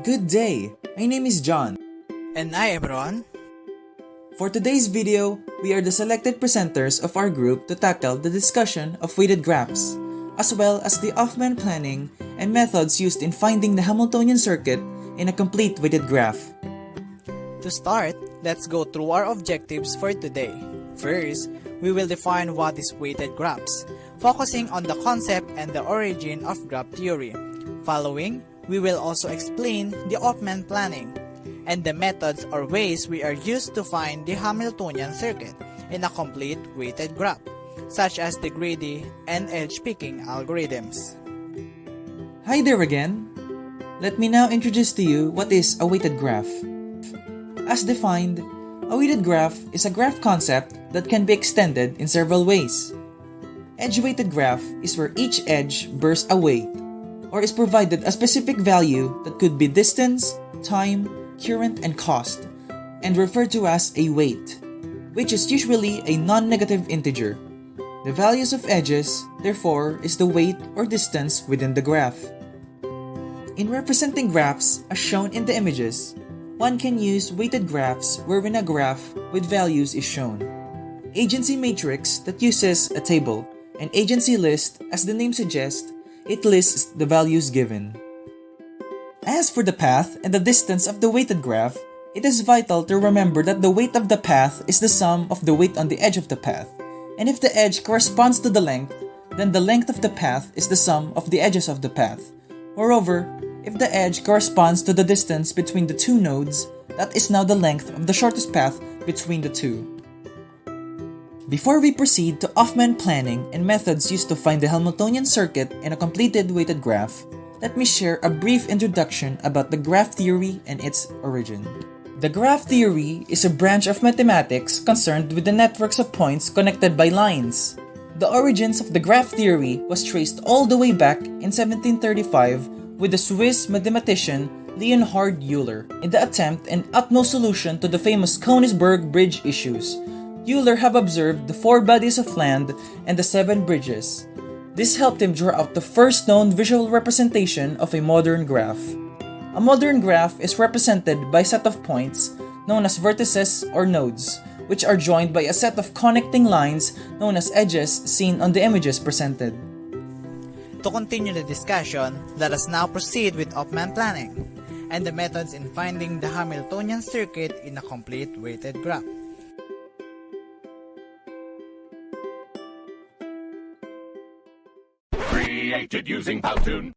Good day! My name is John. And I am Ron. For today's video, we are the selected presenters of our group to tackle the discussion of weighted graphs, as well as the Hoffman planning and methods used in finding the Hamiltonian circuit in a complete weighted graph. To start, let's go through our objectives for today. First, we will define what is weighted graphs, focusing on the concept and the origin of graph theory. Following, we will also explain the Hoffman planning and the methods or ways we are used to find the Hamiltonian circuit in a complete weighted graph, such as the greedy and edge picking algorithms. Hi there again! Let me now introduce to you what is a weighted graph. As defined, a weighted graph is a graph concept that can be extended in several ways. Edge-weighted graph is where each edge bears a weight, or is provided a specific value that could be distance, time, current, and cost, and referred to as a weight, which is usually a non-negative integer. The values of edges, therefore, is the weight or distance within the graph. In representing graphs as shown in the images, one can use weighted graphs wherein a graph with values is shown. Agency matrix that uses a table, and agency list, as the name suggests, it lists the values given. As for the path and the distance of the weighted graph, it is vital to remember that the weight of the path is the sum of the weight on the edge of the path, and if the edge corresponds to the length, then the length of the path is the sum of the edges of the path. Moreover, if the edge corresponds to the distance between the two nodes, that is now the length of the shortest path between the two. Before we proceed to Hoffman planning and methods used to find the Hamiltonian circuit in a completed weighted graph, let me share a brief introduction about the graph theory and its origin. The graph theory is a branch of mathematics concerned with the networks of points connected by lines. The origins of the graph theory was traced all the way back in 1735 with the Swiss mathematician Leonhard Euler in the attempt and utmost solution to the famous Königsberg Bridge issues. Euler have observed the 4 bodies of land and the 7 bridges. This helped him draw out the first known visual representation of a modern graph. A modern graph is represented by a set of points known as vertices or nodes, which are joined by a set of connecting lines known as edges seen on the images presented. To continue the discussion, let us now proceed with Hoffman planning and the methods in finding the Hamiltonian circuit in a complete weighted graph. Created using Powtoon.